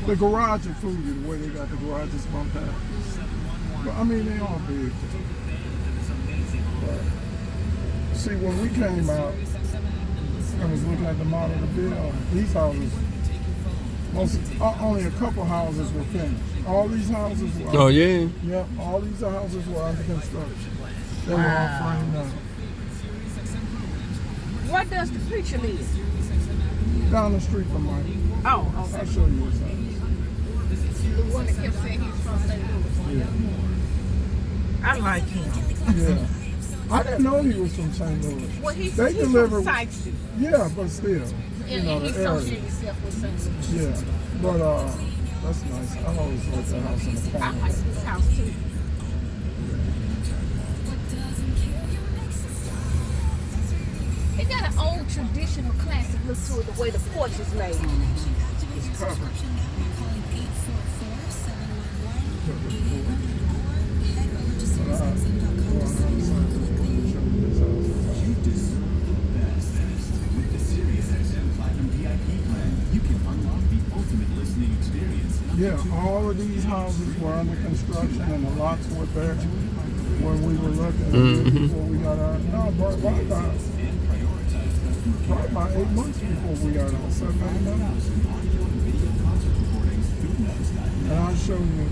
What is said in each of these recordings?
The garage is food, the way they got the garages bumped out. But I mean, they all big. But, see, when we came out, I was looking at the model of the bill. These houses, only a couple houses were finished. All these houses were. Oh yeah. Yep, all these houses were under construction. They were all framed up. Where does the preacher live? Down the street from Mike. Oh, okay. I'll show you his house. The one that kept saying he's from St. Louis. Yeah. I like him. Yeah. I didn't know he was from St. Louis. Well, he's They from deliver. Sykeston. Yeah, but still, you And know he the area. associates himself with St. Louis. Yeah, but that's nice. I always like that house in the I corner. like this house too. It got an old traditional classic look to it, the way the porch is made. It's covered. Yeah, all of these houses were under construction and the lots were there when we were looking before we got out. No, probably about 8 months before we got out. 7, 8 months. And I'll show you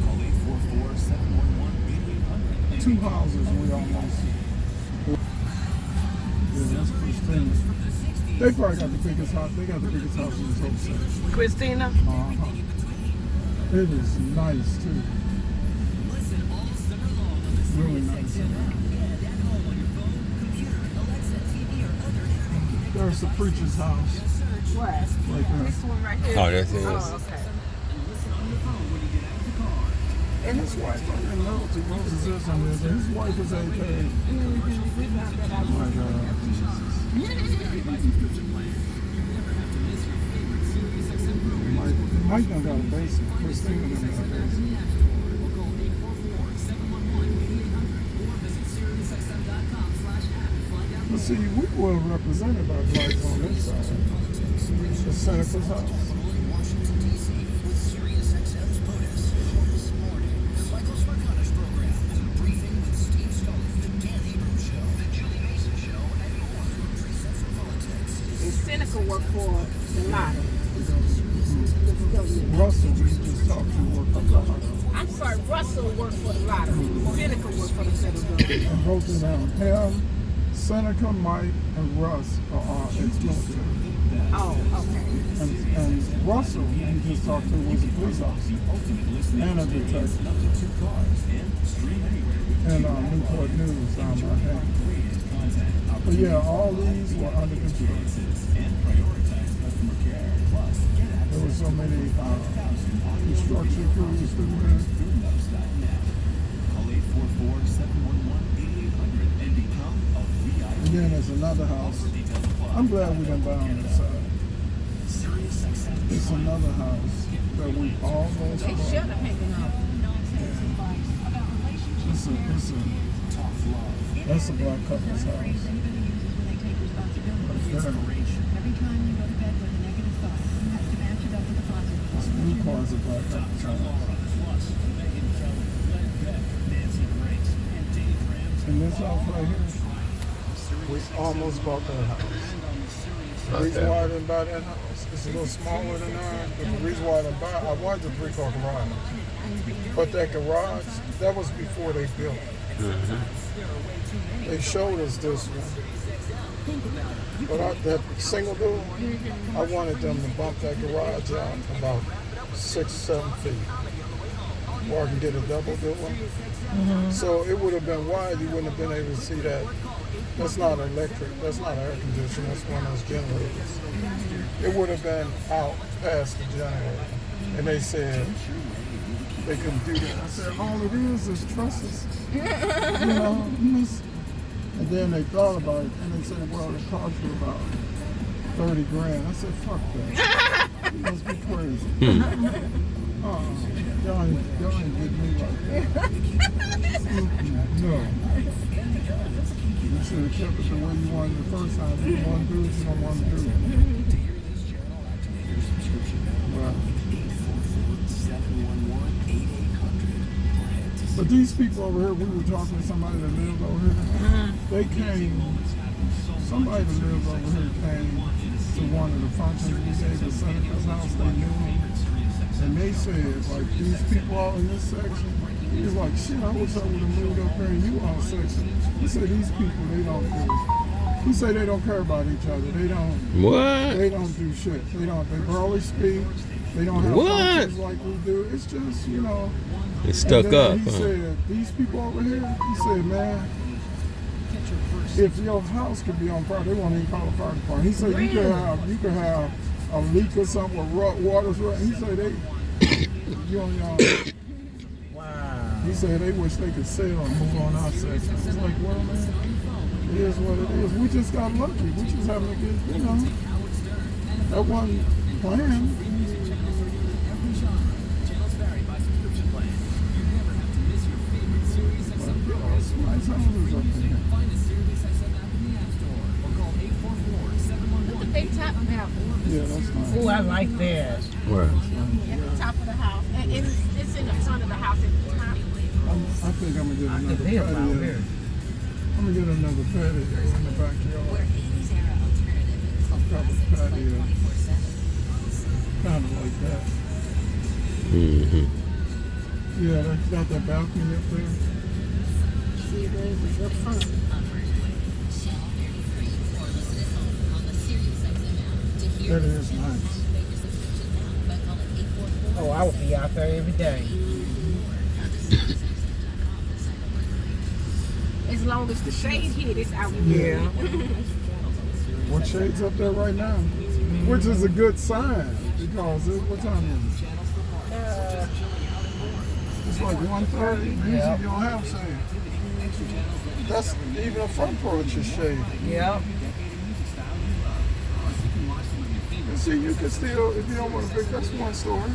2 houses we almost. Yeah, that's Christina. They probably got the biggest house. They got the biggest house in this whole city. Christina? Uh-huh. It is nice too. Really nice. There's the preacher's house. What? Right there. This one right here? Oh, that's it. Oh, okay. And his wife, I didn't know if Moses is on this. His wife is AK. Oh my God. Mike done got a basement. Christina done got a basement. But see, we were represented by blacks on this side. The Seneca's house. And Seneca worked for the lottery. Russell, we just talked to, worked for the lottery. I'm sorry, Russell worked for the lottery. Seneca worked for the federal government. And both of them, him, Seneca, Mike, and Russ are ex-military. Oh, okay. And Russell, we just talked to, was a police officer and a detective. And Newport News down my head. But yeah, all these were under construction. There were so many construction crews through there. And then there's another house. I'm glad we didn't buy on this side. It's another house that we almost They bought. should have hanging out. That's a black couple's house. This blue car is a black couple's house. And this house right here, we almost bought that house. The reason why I didn't buy that house, it's a little smaller than ours, but the reason why I didn't buy it, I wanted the 3-car garage. But that garage, that was before they built it. They showed us this one. But that single door, I wanted them to bump that garage out about 6-7 feet where I can get a double door. So it would have been wide, you wouldn't have been able to see that. That's not electric, that's not air conditioning, that's one of those generators. It would have been out past the generator. And they said they couldn't do that. I said, all it is trusses. You know, and then they thought about it and they said, well, it cost you about 30 grand. I said, fuck that. You must be crazy. Y'all ain't get me like that. No. You should have kept it the way you wanted the first time. You don't want to do it, you don't want to do it. Well, these people over here, we were talking to somebody that lived over here. They came, somebody that lived over here came to one of the functions we gave at Seneca's house. They knew him. And they said, like, these people all in this section, he was like, shit, I wish I would have moved up here in you all section. He said, these people, they don't do. He said they don't care about each other. They don't. What? They don't do shit. They don't. They barely speak. They don't have functions like we do. It's just, you know. They stuck up. He said, these people over here, he said, man, if your house could be on fire, they won't even call the fire department. He said, you could have a leak or something with water's running. He said, wow. He said, they wish they could sail and move on our section. It's like, well, man, it is what it is. We just got lucky. We just having a good, you know, that wasn't planned. Nice houses up there. Look at they top balcony. Yeah, that's nice. Oh, I like that. Where? At the top of the house. And it's in the front of the house at the top. I think I'm gonna get another live out patio. here. I'm gonna get another patio in the backyard. I've got a patio. Kind of like that. Mm-hmm. Yeah, that's got that balcony up there. See, there's up front. That is nice. Oh, I would be out there every day. As long as the shade hit, it's out. Yeah. What shade's up there right now? Which is a good sign because what time is it? It's like 1:30. Usually you don't have shade. That's even a front porch is shade. Yep. And see, you can still, if you don't want to pick, that's one story.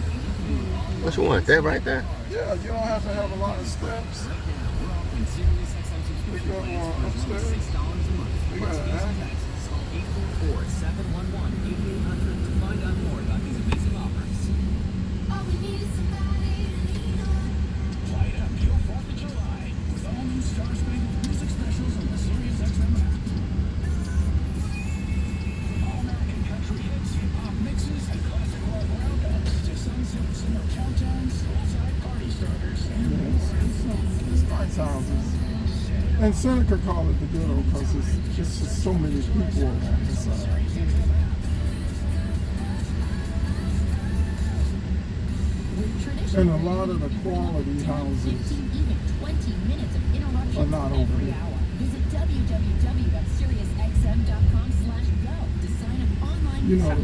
What you want? That right there? Yeah, you don't have to have a lot of steps. We got one upstairs. We got an attic. It's nice houses. And Seneca call it the ghetto because it's just so many people on this side. And a lot of the quality houses are not over here. You know, the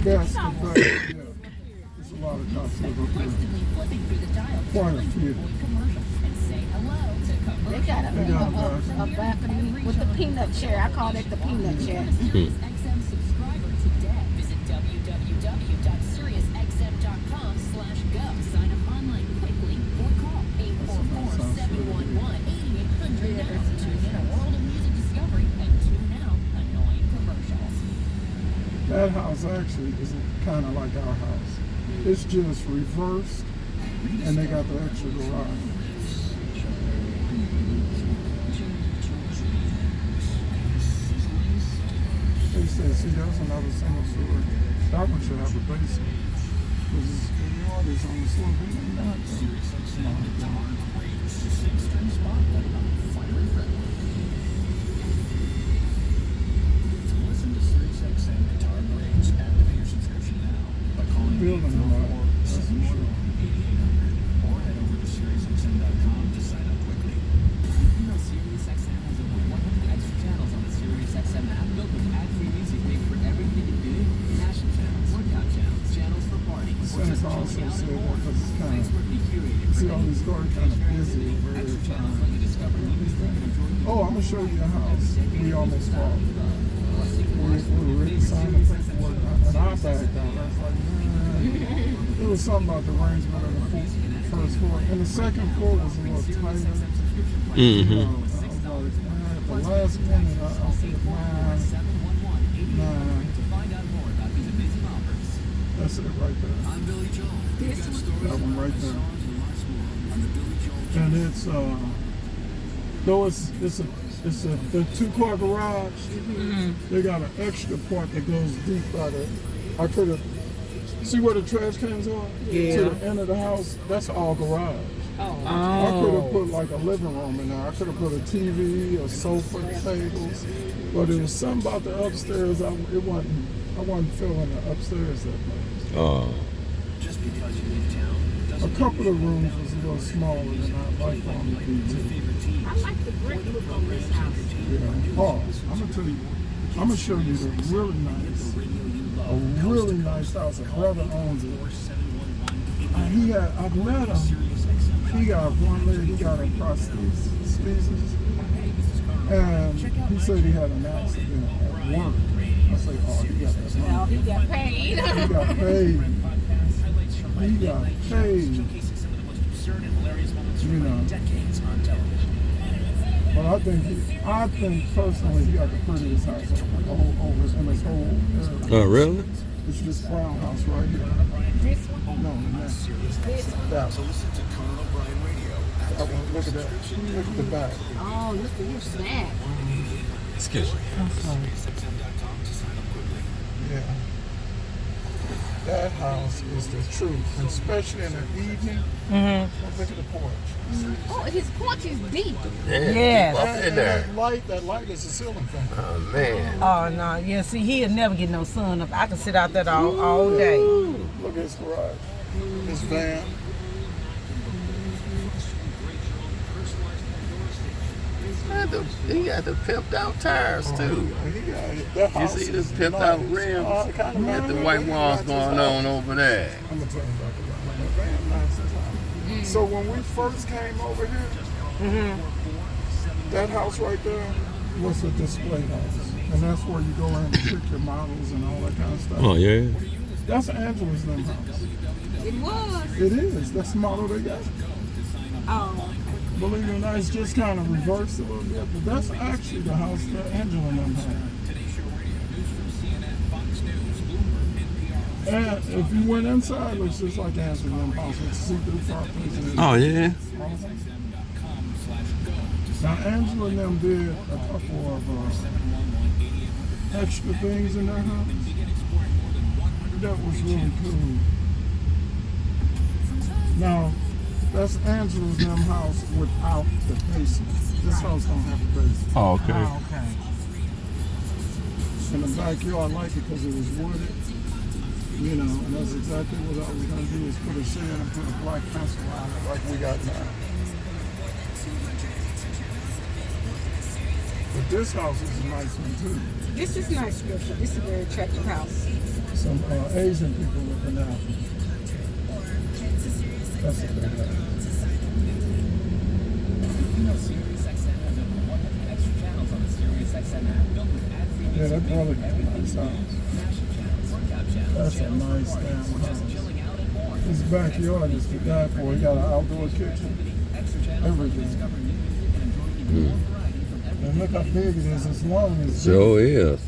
best. Yeah. There's a lot of cops over here. Quite a few. They got a balcony with the peanut chair. I call that the peanut chair. That house actually is kind of like our house. It's just reversed, and they got the extra garage. They said, see, that's another single story. That one should have a basement. Because the yard is on the slope. It ain't not building a lot. That's for sure. Or head over to SiriusXM.com to sign up quickly. You know SiriusXM has over 100 extra channels on the SiriusXM app built with ad-free music made for everything you do. Fashion channels, workout channels, channels for parties. Seneca also said that because it's kind of, see all these cars kind of busy over every time. Oh, I'm going to show you a house we almost bought. We were ready to sign the paperwork, and I backed out. I was like, man, it was something about the arrangement of the first floor. And the second floor was a little tighter. Mm-hmm. You know, I was like, man, at the last minute, I said, man. That's it right there. This one. That one right there. and it's though it's a the 2-car garage. They got an extra part that goes deep by the. I could have see where the trash cans are. Yeah. To the end of the house. That's all garage. I could have put like a living room in there. I could have put a TV, a sofa, tables, but it was something about the upstairs. I wasn't feeling the upstairs that much. Oh. A couple of rooms was a little smaller than I liked on the BT. I like the brick look on this house. Yeah. Oh, I'm gonna tell you. I'm gonna show you the really nice house. A brother owns it. I've met him. He got one leg. He got a prosthesis, and he said he had an accident at work. I say, oh, he got that money. Well, he got paid. He got paid. He got paid. You know. But I think personally he got the prettiest house over in this whole area. Oh, really? It's this brown house right here. This one? No, that's This one? that one. That one. Look at that. Look at the back. Oh, look at this back. Excuse me. Yeah. That house is the truth, and especially in the evening. Look at the porch. Oh, his porch is deep. Yes. Up in there. That light is a ceiling fan. Oh, man. Oh no, yeah. See, he'll never get no sun up. I can sit out there all day. Look at his garage. His van. He got the pimped out tires, too. That You house see the is pimped nice. out rims? Got the white walls going on over there. I'm gonna tell you about the van. Nice as hell. So when we first came over here, that house right there was a display house, and that's where you go in and pick your models and all that kind of stuff. Oh, yeah? That's Angela's new house. It was. It is. That's the model they got. Oh. Believe it or not, it's just kind of reversed a little bit, but that's actually the house that Angela and them had. And if you went inside, it looks just like Angela and them house with see-through fireplace. Oh, yeah? Now, Angela and them did a couple of extra things in their house. That was really cool. Now, that's Angela's them house without the basement. This house don't have a basement. Oh, okay. Oh, okay. In the backyard, I like it because it was wooded. You know, and that's exactly what I was going to do is put a shed and put a black fence around it like we got now. But this house is a nice one too. This is nice, Richard. This is a very attractive house. Some Asian people looking out. That's a big house. Yeah, that probably got a nice house. That's a nice damn house. His backyard is to die for. He got an outdoor kitchen. Everything. And look how big it is, as long as Sure is.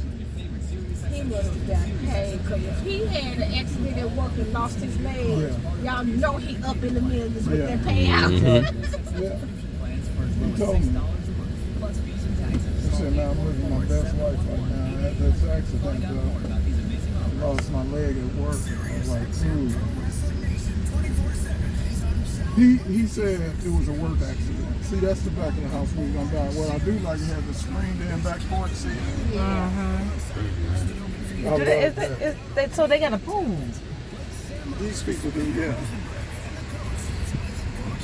He must have got paid, because if he had an accident at work and lost his leg, y'all know he up in the millions with that payout. Yeah. He told me. He said, now I'm living my best life right now. I had this accident, I lost my leg at work. I was like, ooh. He said it was a work accident. See, that's the back of the house we were going to buy. What I do like to have the screened-in back porch seat. So they got a pool. These people do, yeah.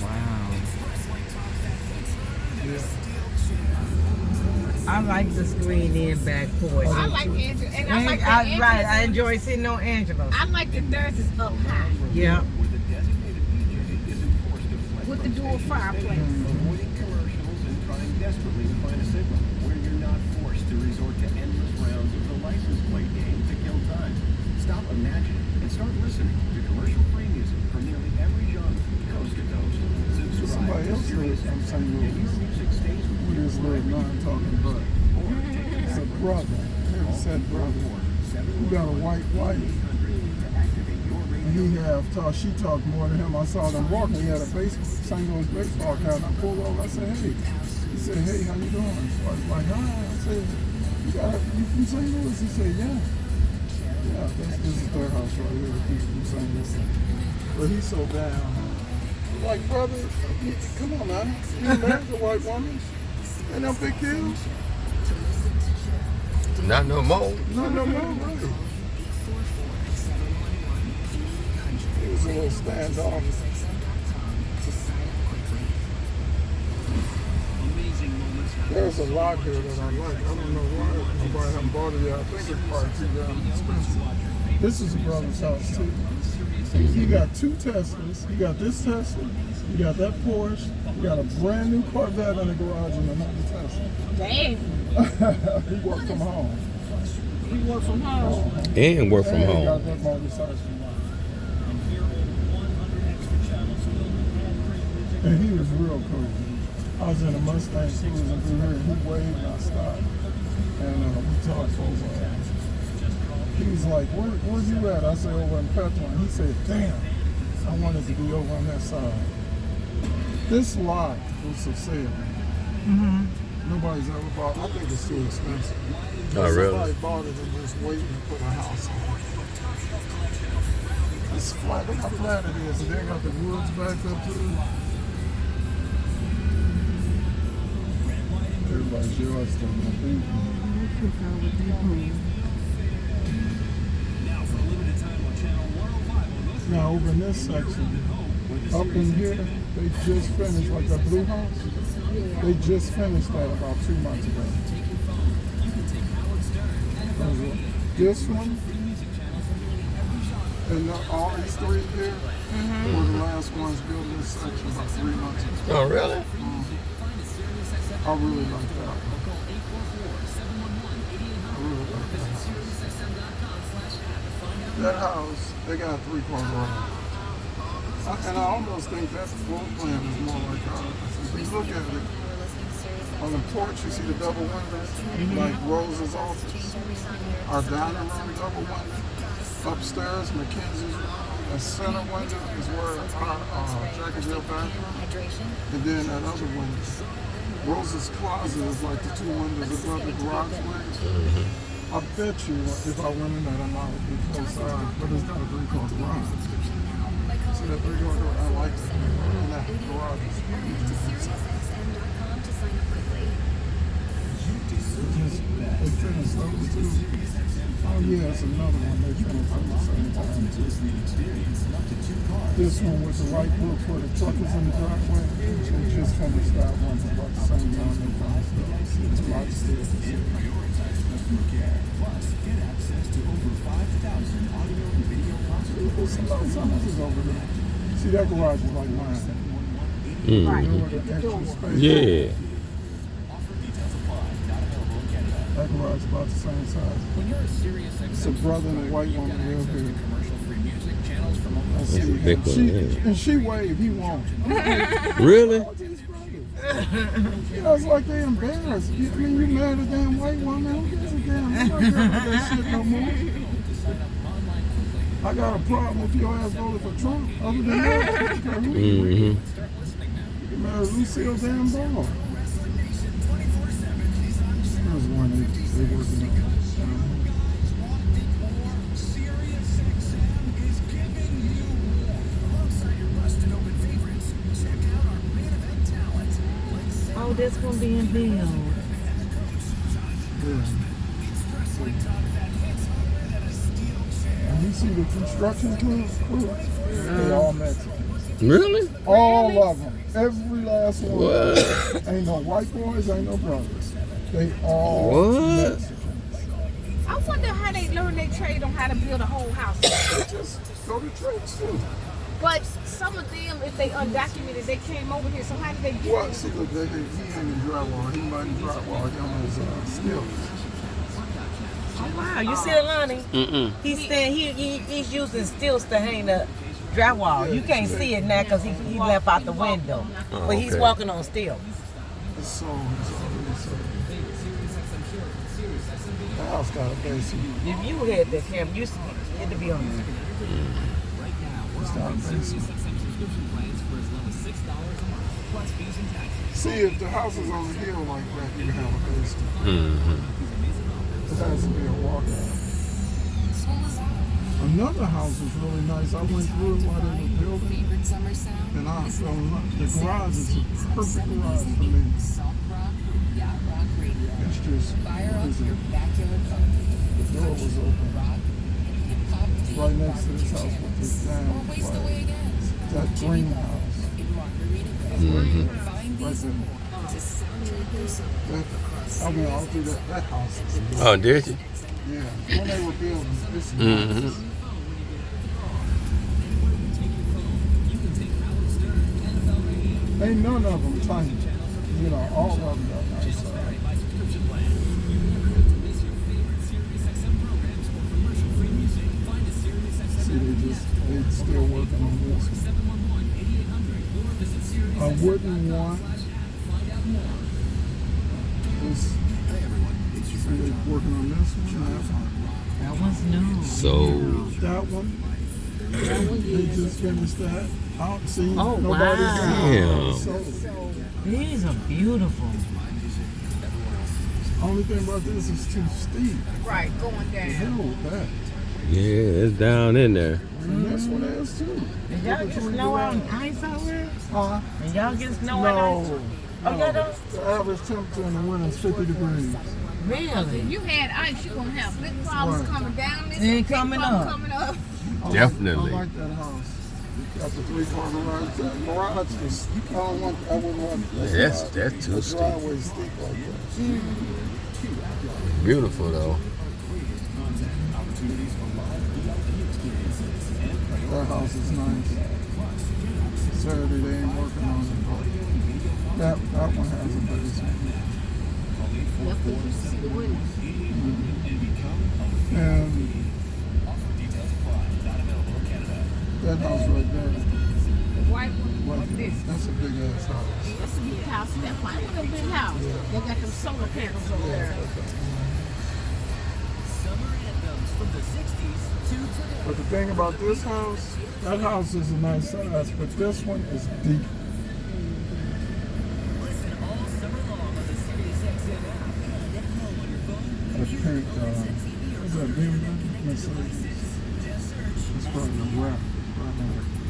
Wow. Yeah. I like the screen in back porch. I like Angela, and I like that Angela's Right, I enjoy sitting on Angela's. I like that theirs is up high Yeah. with the dual fireplace. Avoiding commercials and trying desperately to find a signal where you're not forced to resort to endless rounds of the license plate game to kill time. Stop imagining and start listening to commercial-free music from nearly every genre, coast to coast. Subscribe Somebody to else Sirius lives from XM, St. and your Louis. music stays with We you just live non-talking butt. It's a brother. Heavy set brother. Who got a white wife. And she talked more to him. I saw them walking. He had a St. Louis baseball cap. I pulled over. I said, hey. He said, hey, how you doing? I was like, hi. I said, you from St. Louis? He said, yeah. Yeah, this is their house right here. He's from St. Louis. But he's so down. Like, brother, come on, man. You married a white woman? Ain't no big deal. Not no more. Not no more, right? He was a little standoff. There's a lot here that I like. I don't know why nobody hasn't bought it yet. I think it's probably too damn expensive. This is a brother's house too. He got 2 Teslas. He got this Tesla. He got that Porsche. He got a brand new Corvette in the garage and another Tesla. Damn. He worked from home. He work from home. And work from And he home. got that motorcycle. And he was real cool. I was in a Mustang cruising through here, and he waved and I stopped. And we talked for a while. He was like, where you at? I said, over in Petron. He said, damn, I wanted to be over on that side. This lot was for sale. Nobody's ever bought. I think it's too expensive. Oh, really? Somebody bought it and just waiting to put a house on it. It's flat. Look how flat it is. And they got the woods back up to it. Everybody's yours still. Now over in this section, up in here, they just finished, like that blue house, they just finished that about 2 months ago. This one, and all these 3 here, were the last ones built in this section about 3 months ago. Oh, really? I really like that one. I really like that house. That house, they got a 3-car garage. And I almost think that floor plan is more like ours. If you look at it, on the porch you see the double windows, like Rose's office. Our dining room double window. Upstairs, Mackenzie's room. The center window is where our Jacksonville bathroom. And then that other window. Rose's closet is like the 2 windows above the garage windows. I bet you if I went in there, I might be close side, but it's not a 3-car garage. See that 3-car garage? I like that. And that garage is huge. They finished those 2. Oh yeah, it's another one they finished at the same time too. This one with the white roof where the truck is in the driveway. They just finished that one about the same time they finished those. It's a lot still. Plus, get access to over 5,000 audio and video concerts. Something is over there. See, that garage is like mine. Right. You know, with the extra space. Yeah. That garage is about the same size. It's a brother and a white woman live here. I see. That's a big one, yeah. And she waved, he won't. Really? You know, it's like they embarrassed. I mean, you married a damn white woman. Who gives a damn? I'm not caring about that shit no more. I got a problem if your ass voted for Trump. Other than that, you can marry Lucille damn Ball. There's one they working on. Oh, that's gonna be in build. And you see the construction crew? They all Mexicans. Really? All of them. Every last one. What? Ain't no white boys, ain't no brothers. They all What? Mexicans. I wonder how they learn their trade on how to build a whole house. Just go to trade school. But some of them, if they undocumented, they came over here. So how did they get Well, here? see, look, he hanging drywall. He might drywall. He on his skills. Oh wow, you see Alani? He's using stilts to hang the drywall. You can't see it now because he left out the window. Oh, But he's okay. walking on stilts. It's so. The house got a basement. If you had that camera, you had to be on there. Right now, we're offering SiriusXM subscription plans for as low as $6 a month, plus fees and taxes. See, if the house is on the hill like that, you can have a basement. It has to be a walkout. Another house is really nice. I went through it while they were building, and I fell in love. The garage is a perfect garage for me. It's just, the door was open. Right next to this house with this damn flag. That greenhouse. Right there. I went all through that house. Oh, did you? Yeah, when they were building this. Ain't none of them tiny. You know, all of them got nice size. See, they still working on this. I wouldn't want this. They're working on this one. That one's new. So, That one. They just finished that. I don't see Oh, nobody's wow. Damn. So, These are beautiful. only thing about this is too steep. Right, going The down. hell with that. yeah, it's down in there. And this one is too. Did y'all get snow out and ice out there? Huh? And y'all get snow and ice? No. Oh, y'all don't? The average temperature in the winter is 50 degrees. Really? If you had ice, you're gonna have big problems Right. coming down this And big coming problem up. coming up. Definitely. I like that house. Got the 3-car garage. That garage is, I wouldn't want That's too the steep. driveway steep like that. Beautiful though. That house is nice. Saturday they ain't working on it. That one has a basement. Yep, you can see the windows. And that house right there, The white one, right or there, this. that's a big ass house. That's a big house. That's why I want a big house. They got them solar panels over there. But the thing about this house, that house is a nice size, but this one is deep. The pink, what's that, BMW? Mercedes. It's probably a wrap.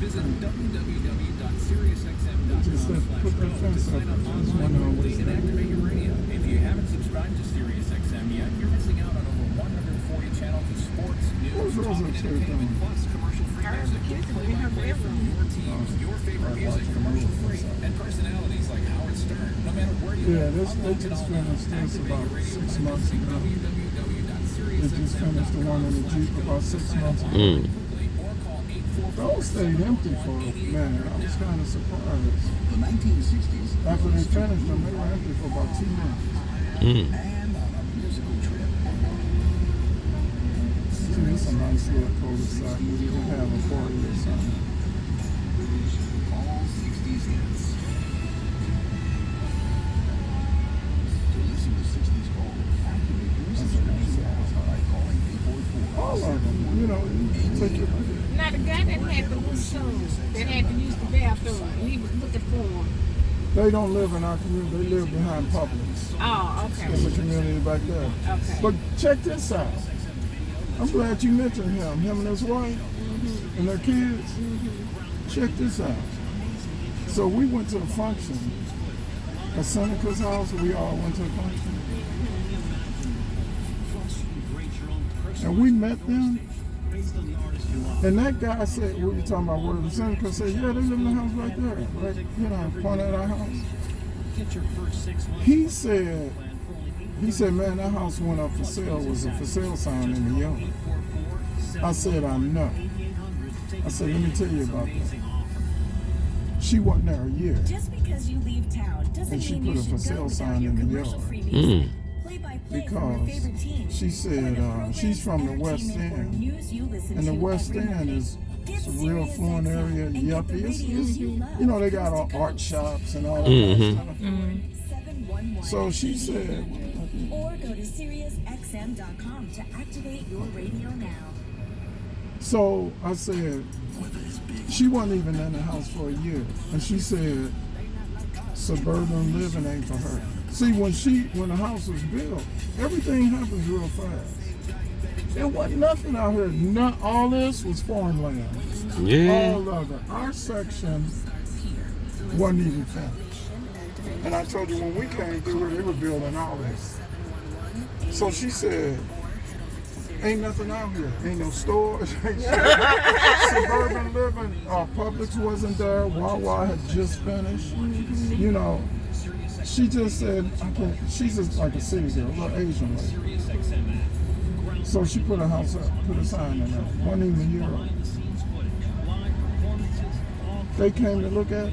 Visit www.siriusxm.com. Just put that fence up. This one always And activate your radio. If you haven't subscribed to SiriusXM yet, you're missing out on over 140 channels of sports, news, Who's those talk, up there entertainment, doing? plus commercial-free music. Play-by-play from your teams, your favorite music, commercial-free, and personalities like Howard Stern. No matter where you Yeah, live, they just finished this about 6 months ago. They just finished the one in the Jeep about 6 months ago. Those stayed empty for a minute. I was kind of surprised. The 1960s. After they finished them, they were empty for about 2 months. And on a musical trip. See, it's a nice little cul-de-sac. We can have a party or something. All 60s hits. To listen to 60s Gold, activate your subscription by calling 844. All of them, you know, you take your pick. Now the guy that had the blue shoes, that had to use the bathroom, he was looking for him. They don't live in our community. They live behind Publix. Oh, There's a okay. community back there. Okay. But check this out. I'm glad you mentioned him and his wife and their kids. Check this out. So we went to a function at Seneca's house. We all went to a function. And we met them. And that guy said, we were talking about where Seneca said, yeah, they live in the house right there. Right, you know, pointed at our house. He said, man, that house went up for sale. It was a for sale sign in the yard. I said, I know. I said, let me tell you about that. She wasn't there a year. Just because you leave town doesn't And she mean put you a should for go sale without sign your in the commercial-free yard. music. Play-by-play from your Because favorite team. she said she's from the West End. News you listen And the to West every End Monday. is Get it's a real Sirius fluent XM area, and get the yuppie. It's, radios you love. you know, they got all Coast to art coast. shops and all that kind of stuff. 711. So she said, Or go to SiriusXM.com to activate your radio now. So I said, she wasn't even in the house for a year. And she said, suburban living ain't for her. See, when the house was built, everything happens real fast. There wasn't nothing out here. All this was foreign land. Yeah. All of it. Our section wasn't even finished. And I told you when we came through here, they were building all this. So she said, ain't nothing out here. Ain't no stores. Ain't suburban living. Publix wasn't there. Wawa had just finished. You know, she just said, she's just like a city girl, a little Asian lady. So she put a house up, put a sign in there. Wasn't even a year old. They came to look at it.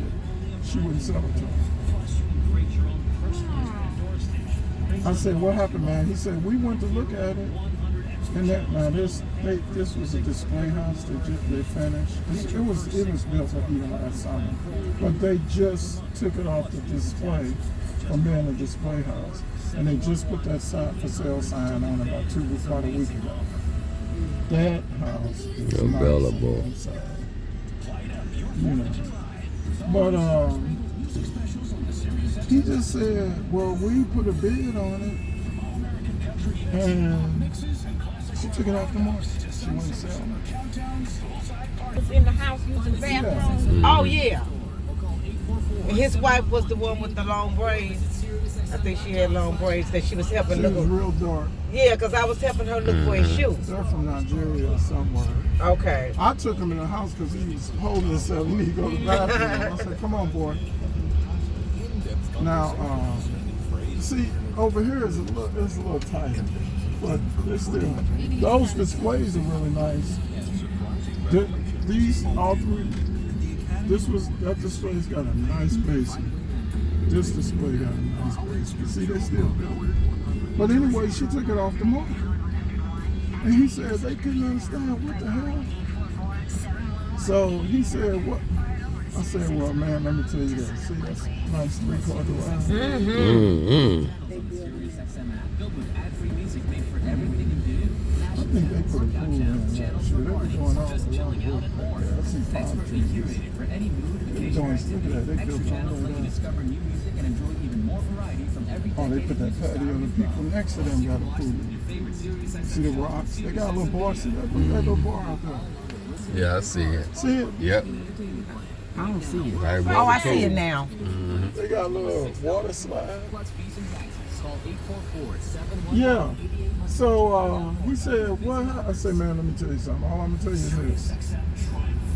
She wouldn't sell it to them. I said, what happened, man? He said, we went to look at it. And this was a display house. They finished. It was built up even last summer, but they just took it off the display from being a display house, and they just put that for sale sign on about a week ago. That house is available. Nice inside, you know. But he just said, well, we put a bid on it, and she took it off the market. She wouldn't sell it. Was in the house using the bathroom. Oh yeah. And his wife was the one with the long braids. I think she had long braids that she was helping She look. was real dark. Yeah, because I was helping her look for his shoes. They're from Nigeria or somewhere. Okay. I took him in the house because he was holding himself. He needed to go to the bathroom. I said, come on, boy. Now, see, over here it's a little tighter. But they're still, those displays are really nice. These, all three, that display's got a nice basement. This display got a nice basement. See, they still built. But anyway, she took it off the market. And he said they couldn't understand what the hell. So he said, what? I said, well, man, let me tell you that. See, that's a nice 3-car garage. Mm-hmm. I think they put a pool in there. Sure, they were doing all the lot of work back there. I see palm trees. They're doing, look at that, they built all the way down. Oh, they put that patio, and the people next to them got a pool. See the rocks? They got a little bar. See that little bar out there? Yeah, I see it. See it? Yep. I don't see it. Right, Oh, I see it now. Mm-hmm. They got a little water slide. Yeah. So he said, what? I said, man, let me tell you something. All I'm going to tell you is this.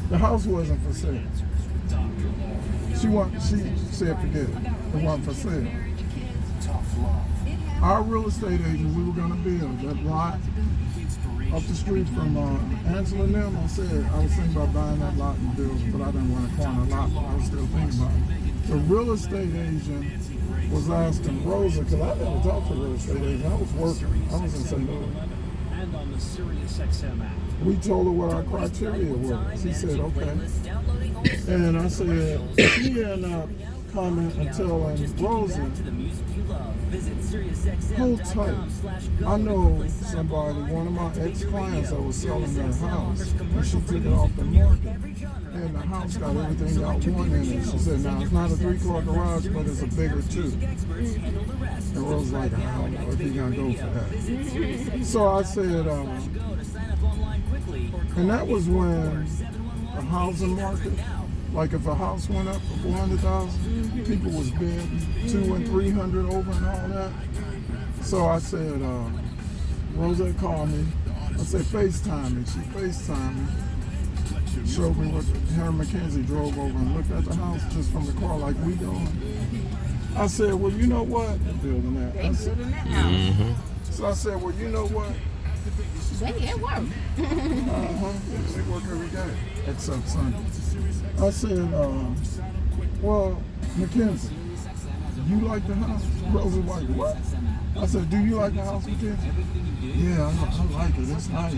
The house wasn't for sale. She said, forget it. It wasn't for sale. Our real estate agent, we were going to build that lot up the street from Angela and them. I said, I was thinking about buying that lot and building, but I didn't want to corner lot, but I was still thinking about it. The real estate agent was asking Rosa, because I never talked to the real estate agent. I was working. I was in St. Louis. We told her what our criteria was. She said, okay. And I said, she ended up coming and telling Rosa, hold tight. I know somebody, one of my ex-clients that was selling their house, and she took it off the market. And the house got everything y'all want in it. She said, now it's not a 3-car garage, but it's a bigger 2. And Rose was like, I don't know if you're going to go for that. So I said, and that was when the housing market, like if a house went up for $400,000, people was bidding $200 and $300 over and all that. So I said, Rosette called me. I said, FaceTime me. She FaceTimed me. Showed me what Harry McKenzie drove over and looked at the house just from the car like we doing. I said, well, you know what? They're building that. They building that house. So I said, well, you know what? They at work. They work every day except Sunday. I said, well, Mackenzie, you like the house? Rose was like, what? I said, do you like the house, Mackenzie? Yeah, I like it. It's nice.